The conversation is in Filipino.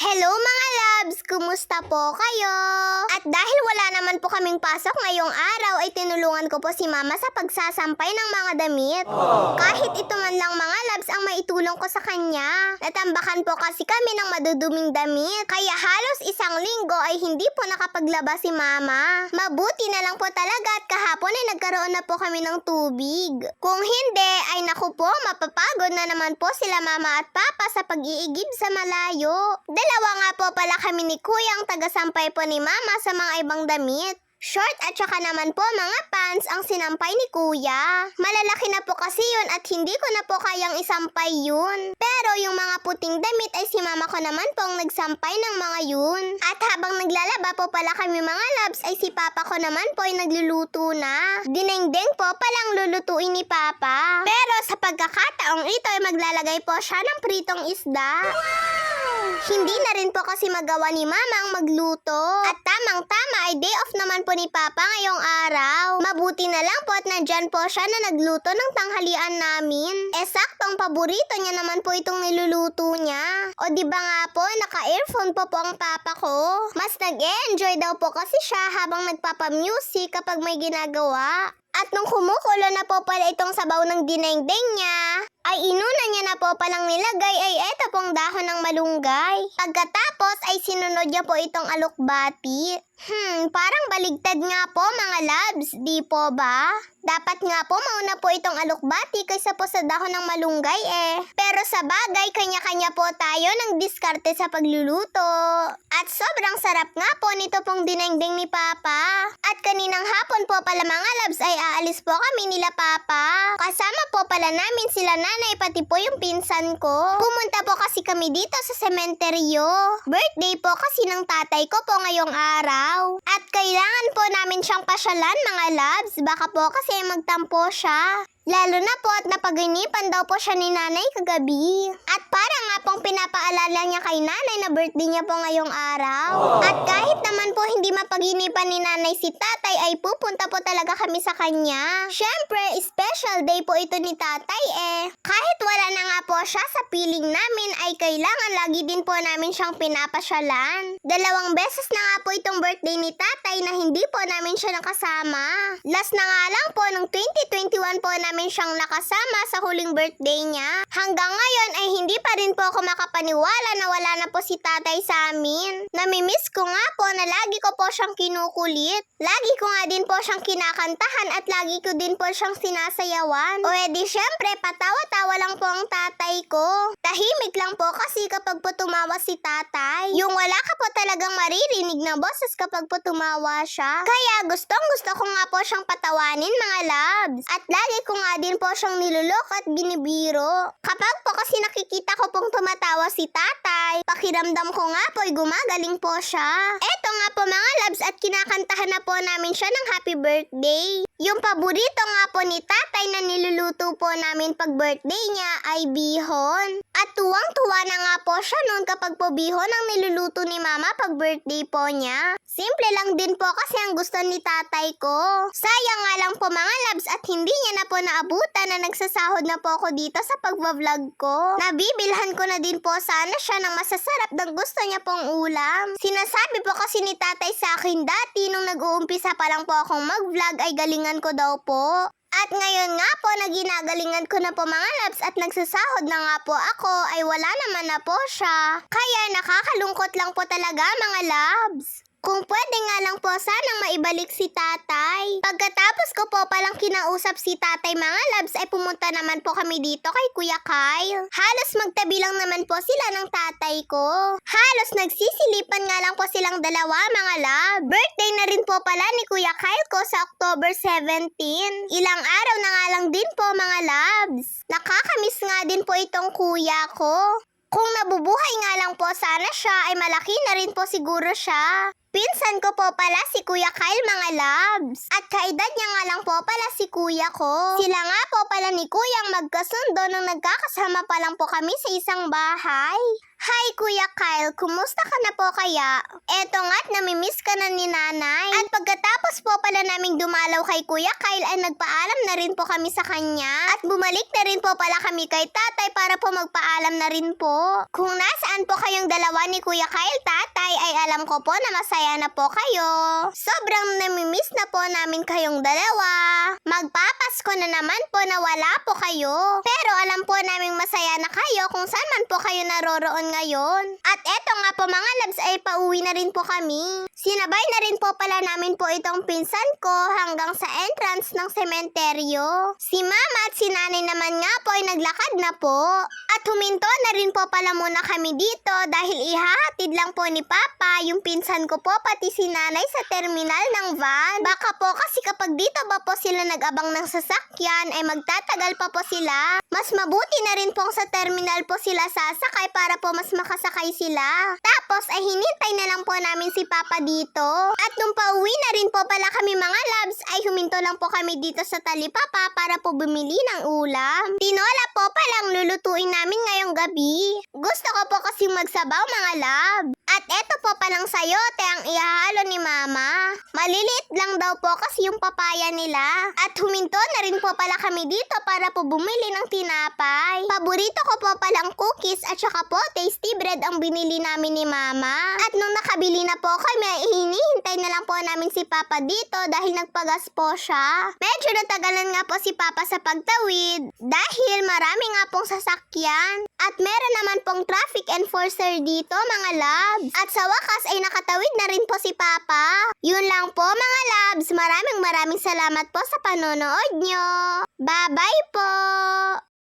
Hello mga loves! Kumusta po kayo? At dahil wala naman po kaming pasok ngayong araw ay tinulungan ko po si mama sa pagsasampay ng mga damit. Kahit ito man lang mga loves ang maitulong ko sa kanya. Natambakan po kasi kami ng maduduming damit. Kaya halos isang linggo ay hindi po nakapaglaba si mama. Mabuti na lang po talaga at kahapon ay nagkaroon na po kami ng tubig. Kung hindi ay naku po mapapagod na naman po sila mama at papa sa pag-iigib sa malayo. Dalawa nga po pala kami ni Kuyang tagasampay po ni Mama sa mga ibang damit. Short at saka naman po mga pants ang sinampay ni Kuya. Malalaki na po kasi yun at hindi ko na po kayang isampay yun. Pero yung mga puting damit ay si Mama ko naman pong nagsampay ng mga yun. At habang naglalaba po pala kami mga loves ay si Papa ko naman po ay nagluluto na. Dinengdeng po palang lulutuin ni Papa. Pero sa pagkakataong ito ay maglalagay po siya ng pritong isda. Hindi na rin po kasi magawa ni Mama ang magluto. At tamang-tama ay day off naman po ni Papa ngayong araw. Mabuti na lang po at nandyan po siya na nagluto ng tanghalian namin. Saktong paborito niya naman po itong niluluto niya. O diba nga po, naka-earphone po ang Papa ko. Mas nag-enjoy daw po kasi siya habang nagpapa-music kapag may ginagawa. At nung kumukulo na po pala itong sabaw ng dinengdeng niya, ay inuna niya na po palang nilagay ay eto pong dahon ng malunggay. Pagkatapos ay sinunod niya po itong alokbati. Parang baligtad nga po mga loves, di po ba? Dapat nga po mauna po itong alokbati kaysa po sa dahon ng malunggay Pero sa bagay, kanya-kanya po tayo ng diskarte sa pagluluto. At sobrang sarap nga po nito pong dinengdeng ni Papa. At kaninang hapon po pala mga loves ay aalis po kami nila Papa. Kasama po pala namin sila nanay pati po yung pinsan ko. Pumunta po kasi kami dito sa sementeryo. Birthday po kasi ng tatay ko po ngayong araw. At kailangan po namin siyang pasyalan mga loves. Baka po kasi magtampo siya. Lalo na po at napaginipan daw po siya ni nanay kagabi. At para nga pong pinapaalala niya kay nanay na birthday niya po ngayong araw. At kahit naman po hindi mapaginipan ni nanay si tatay ay pupunta po talaga kami sa kanya. Syempre, special day po ito ni tatay Kahit wala na nga po siya sa piling namin ay kailangan lagi din po namin siyang pinapasyalan. 2 beses na nga po itong birthday ni tatay na hindi po namin siya nakasama. Last na nga lang po nung 2021 po namin siyang nakasama sa huling birthday niya. Hanggang ngayon ay hindi pa rin po ako makapaniwala na wala na po si tatay sa amin. Namimiss ko nga po na lagi ko po siyang kinukulit. Lagi ko nga din po siyang kinakantahan at lagi ko din po siyang sinasayawan. O edi syempre patawa-tawa lang po ang tatay ko. Tahimik lang po kasi kapag po tumawa si tatay. Yung wala ka po talagang maririnig na boses kapag po tumawa siya. Kaya gustong-gusto ko nga po siyang patawanin mga loves. At lagi ko nga din po siyang nilulok at binibiro. Kapag po kasi nakikita ko pong tumatawa si tatay, pakiramdam ko nga po ay gumagaling po siya. Eto nga po mga loves at kinakantahan na po namin siya ng happy birthday. Yung paborito nga po ni tatay na niluluto po namin pag birthday niya ay bihon. At tuwang-tuwa na nga po siya noon kapag po bihon ang niluluto ni mama pag birthday po niya. Simple lang din po kasi ang gusto ni tatay ko. Sayang nga lang po mga loves at hindi niya na po naabutan na nagsasahod na po ako dito sa pagbablog ko. Nabibilhan ko na din po sana siya ng masasarap na gusto niya pong ulam. Sinasabi po kasi ni tatay sa akin dati nung nag-uumpisa pa lang po akong mag-vlog ay galingan ko daw po. At ngayon nga po na ginagalingan ko na po mga loves at nagsasahod na nga po ako ay wala naman na po siya. Kaya nakakalungkot lang po talaga mga loves. Kung pwede nga lang po sanang maibalik si tatay. Pagkatapos ko po palang kinausap si tatay mga loves ay pumunta naman po kami dito kay Kuya Kyle. Halos magtabi lang naman po sila ng tatay ko. Halos nagsisilipan nga lang po silang dalawa mga love. Birthday na rin po pala ni Kuya Kyle ko sa October 17. Ilang araw na nga lang din po mga loves. Nakakamiss nga din po itong kuya ko. Kung nabubuhay nga lang po sana siya ay malaki na rin po siguro siya. Pinsan ko po pala si Kuya Kyle mga loves. At kaedad niya nga lang po pala si kuya ko. Sila nga po pala ni Kuyang magkasundo nung nagkakasama pa lang po kami sa isang bahay. Hi Kuya Kyle, kumusta ka na po kaya? Eto nga't namimiss ka na ni nanay. At pagkatapos po pala naming dumalaw kay Kuya Kyle ay nagpaalam na rin po kami sa kanya. At bumalik na rin po pala kami kay tatay para po magpaalam na rin po. Kung nasaan po kayong dalawa ni Kuya Kyle, tatay, ay alam ko po na masaya na po kayo. Sobrang namimiss na po namin kayong dalawa. Magpapasko na naman po na wala po kayo. Pero alam po naming masaya na kayo kung saan man po kayo naroroon ngayon. At eto nga po mga labs ay pauwi na rin po kami. Sinabay na rin po pala namin po itong pinsan ko hanggang sa entrance ng sementeryo. Si mama at si nanay naman nga po ay naglakad na po. At huminto na rin po pala muna kami dito dahil ihahatid lang po ni Papa yung pinsan ko po pati si nanay sa terminal ng van. Baka po kasi kapag dito ba po sila nag-abang ng sasakyan ay magtatagal pa po sila. Mas mabuti na rin pong sa terminal po sila sasakay para po mas makasakay sila. Tapos ay hinintay na lang po namin si Papa dito. At nung pauwi na rin po pala kami mga labs ay huminto lang po kami dito sa Talipapa para po bumili ng ulam. Tinola po palang lulutuin namin ngayong gabi. Gusto ko po kasi magsabaw mga lab. At eto po palang sayote ang ihahalo ni Mama. Maliliit lang daw po kasi yung papaya nila. At huminto na rin po pala kami dito para po bumili ng tinapay. Paborito ko po palang cookies at saka po tasty bread ang binili namin ni Mama. At nung nakabili na po kami ay hinihintay na lang po namin si Papa dito dahil nagpagas po siya. Medyo natagalan nga po si Papa sa pagtawid dahil marami nga pong sasakyan. At meron naman pong traffic enforcer dito mga labs. At sa wakas ay nakatawid na rin po si Papa. Yun lang po mga labs. Maraming salamat po sa panonood nyo. Bye-bye po!